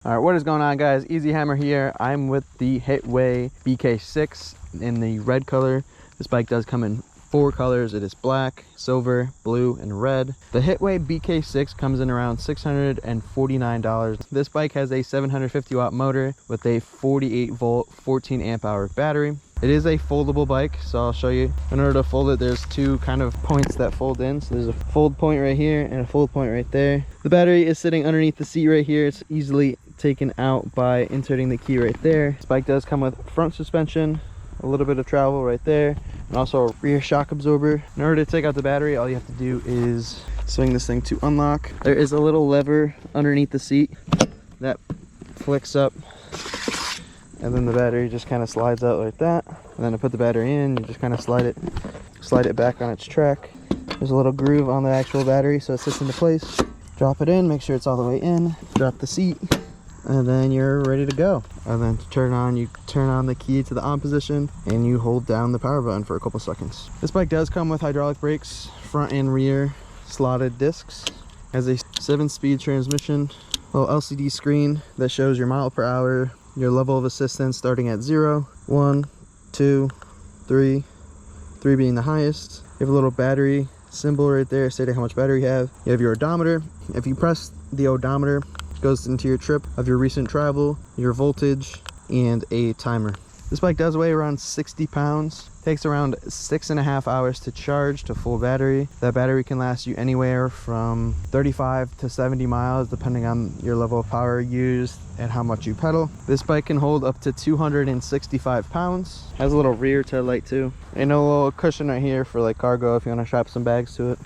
All right, what is going on, guys? EASYHEIMER here. I'm with the Hitway BK6 in the red color. This bike does come in 4 colors. It is black, silver, blue, and red. The Hitway BK6 comes in around $649. This bike has a 750 watt motor with a 48 volt, 14 amp hour battery. It is a foldable bike, so I'll show you. In order to fold it, there's 2 kind of points that fold in. So there's a fold point right here and a fold point right there. The battery is sitting underneath the seat right here. It's easily taken out by inserting the key right there. This bike does come with front suspension, a little bit of travel right there, and also a rear shock absorber. In order to take out the battery, all you have to do is swing this thing to unlock. There is a little lever underneath the seat that flicks up, and then the battery just kind of slides out like that. And then to put the battery in, you just kind of slide it back on its track. There's a little groove on the actual battery, so it sits into place. Drop it in, make sure it's all the way in, drop the seat, and then you're ready to go. And then to turn on, you turn on the key to the on position and you hold down the power button for a couple seconds. This bike does come with hydraulic brakes, front and rear slotted discs. Has a 7-speed transmission, little LCD screen that shows your mile per hour, your level of assistance starting at 0, 1, 2, 3, 3 being the highest. You have a little battery symbol right there stating how much battery you have. You have your odometer. If you press the odometer, it goes into your trip of your recent travel, your voltage, and a timer. This bike does weigh around 60 pounds. Takes around 6.5 hours to charge to full battery. That battery can last you anywhere from 35 to 70 miles depending on your level of power used and how much you pedal. This bike can hold up to 265 pounds. Has a little rear tail light too. And a little cushion right here for like cargo if you want to strap some bags to it.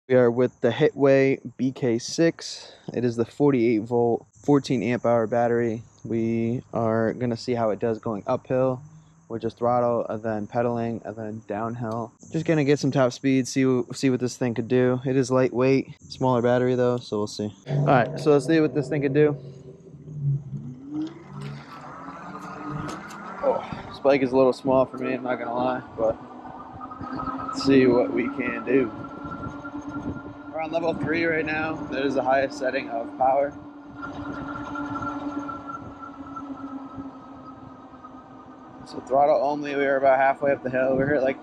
We are with the Hitway BK6. It is the 48 volt, 14 amp hour battery. We are gonna see how it does going uphill with just throttle, and then pedaling, and then downhill. Just gonna get some top speed, see what this thing could do. It is lightweight, smaller battery though, so we'll see. All right, so let's see what this thing could do. Oh, this bike is a little small for me, I'm not gonna lie, but let's see what we can do. We're on level 3 right now. That is the highest setting of power. So throttle only, we were about halfway up the hill. We're here at like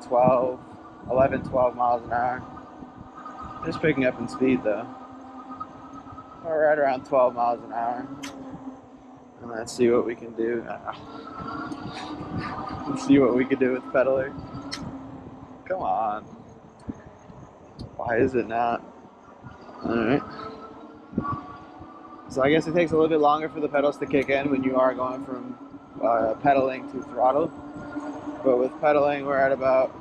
11, 12 miles an hour. Just picking up in speed though. We're right around 12 miles an hour. And let's see what we can do. Let's see what we can do with pedaling. Come on. Why is it not? Alright. So I guess it takes a little bit longer for the pedals to kick in when you are going from pedaling to throttle. But with pedaling, we're at about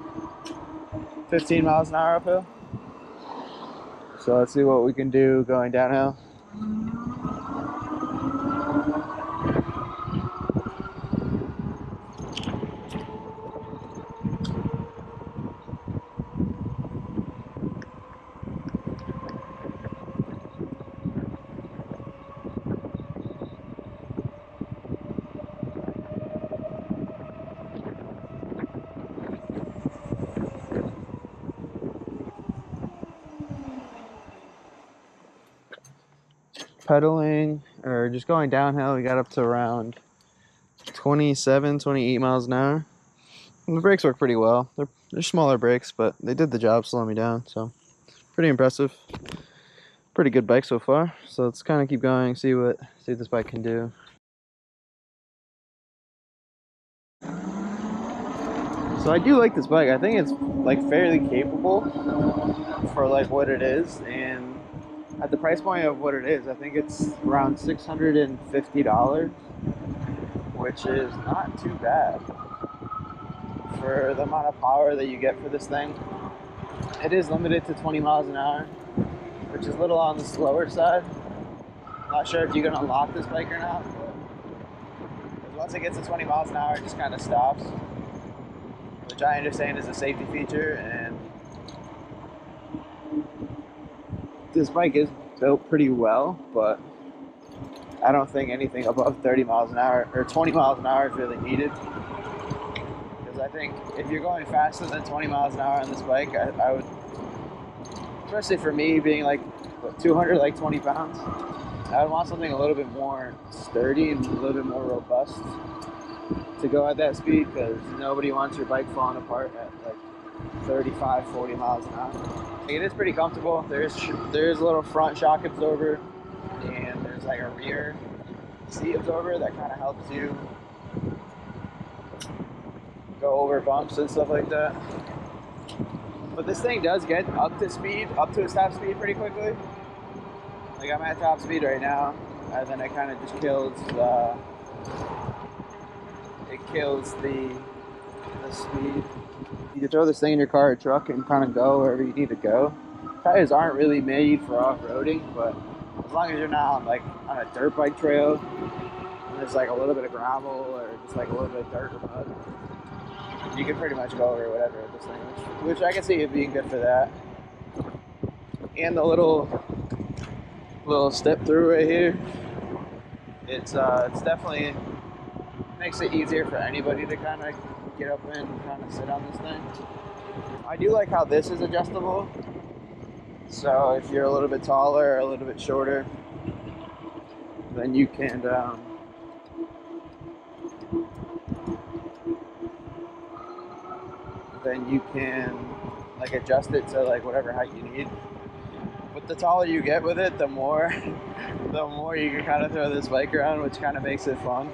15 miles an hour uphill. So let's see what we can do going downhill. Pedaling or just going downhill, we got up to around 27, 28 miles an hour. And the brakes work pretty well. They're smaller brakes, but they did the job slowing me down, so pretty impressive. Pretty good bike so far. So let's kind of keep going, see what this bike can do. So I do like this bike. I think it's like fairly capable for like what it is, and at the price point of what it is, I think it's around $650, which is not too bad for the amount of power that you get for this thing. It is limited to 20 miles an hour, which is a little on the slower side. Not sure if you can unlock this bike or not, because once it gets to 20 miles an hour, it just kind of stops, which I understand is a safety feature. And this bike is built pretty well, but I don't think anything above 30 miles an hour or 20 miles an hour is really needed. Because I think if you're going faster than 20 miles an hour on this bike, I would, especially for me being like 200, like 20 pounds. I would want something a little bit more sturdy and a little bit more robust to go at that speed, because nobody wants your bike falling apart at like 35, 40 miles an hour. It is pretty comfortable. There's a little front shock absorber, and there's like a rear seat absorber that kind of helps you go over bumps and stuff like that. But this thing does get up to its top speed pretty quickly. Like I'm at top speed right now, and then it kind of just kills the speed. You can throw this thing in your car or truck and kind of go wherever you need to go. Tires aren't really made for off-roading, but as long as you're not on a dirt bike trail, and there's like a little bit of gravel or just like a little bit of dirt or mud, you can pretty much go over whatever with this thing, which I can see it being good for that. And the little step through right here, it's definitely makes it easier for anybody to kind of get up and kind of sit on this thing. I do like how this is adjustable, so if you're a little bit taller or a little bit shorter, then you can like adjust it to like whatever height you need. But the taller you get with it, the more you can kind of throw this bike around, which kind of makes it fun.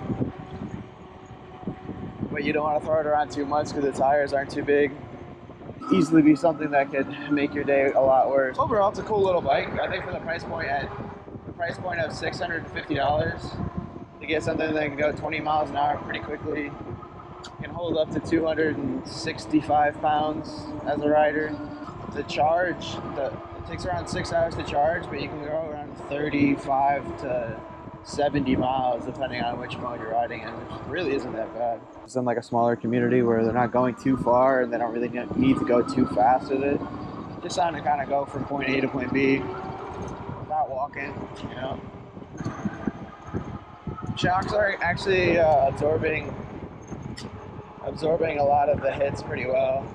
But you don't want to throw it around too much because the tires aren't too big. Easily be something that could make your day a lot worse. Overall, it's a cool little bike. I think for the price point of $650 to get something that can go 20 miles an hour pretty quickly, can hold up to 265 pounds as a rider. The charge, it takes around 6 hours to charge, but you can go around 35 to 70 miles depending on which mode you're riding in, which really isn't that bad. It's in like a smaller community where they're not going too far and they don't really need to go too fast with it. Just trying to kind of go from point A to point B without walking, you know. Shocks are actually absorbing a lot of the hits pretty well.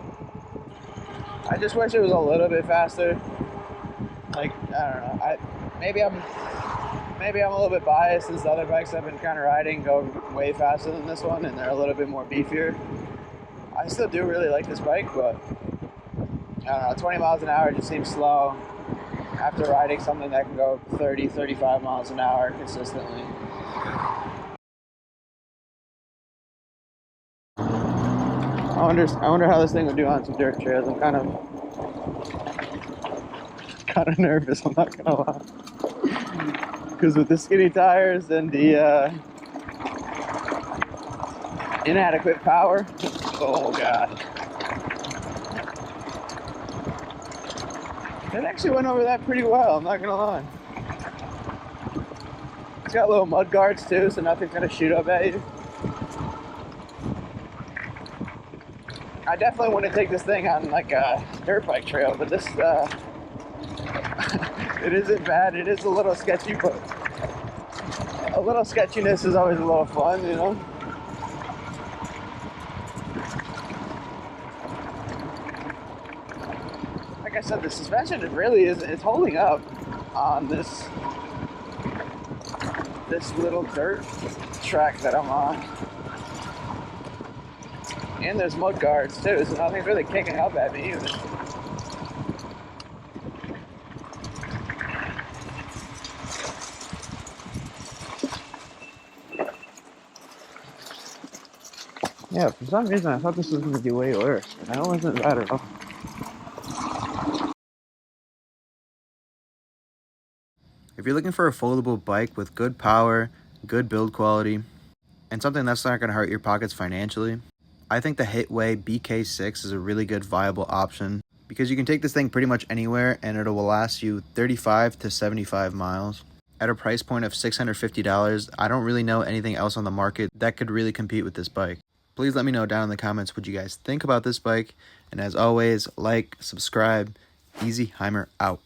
I just wish it was a little bit faster. Like, I don't know. Maybe I'm a little bit biased, since the other bikes I've been kind of riding go way faster than this one, and they're a little bit more beefier. I still do really like this bike, but I don't know, 20 miles an hour just seems slow after riding something that can go 30, 35 miles an hour consistently. I wonder how this thing would do on some dirt trails. I'm kind of nervous, I'm not gonna lie. Because with the skinny tires and the inadequate power, oh god. It actually went over that pretty well, I'm not gonna lie. It's got little mud guards too, so nothing's gonna shoot up at you. I definitely want to take this thing on like a dirt bike trail, but this it isn't bad. It is a little sketchy, but a little sketchiness is always a little fun, you know? Like I said, the suspension really it's holding up on this little dirt track that I'm on. And there's mud guards too, so nothing's really kicking up at me either. Yeah, for some reason I thought this was going to be way worse. That wasn't bad at all. If you're looking for a foldable bike with good power, good build quality, and something that's not going to hurt your pockets financially, I think the Hitway BK6 is a really good viable option, because you can take this thing pretty much anywhere and it will last you 35 to 75 miles. At a price point of $650, I don't really know anything else on the market that could really compete with this bike. Please let me know down in the comments what you guys think about this bike. And as always, like, subscribe. EASYHEIMER out.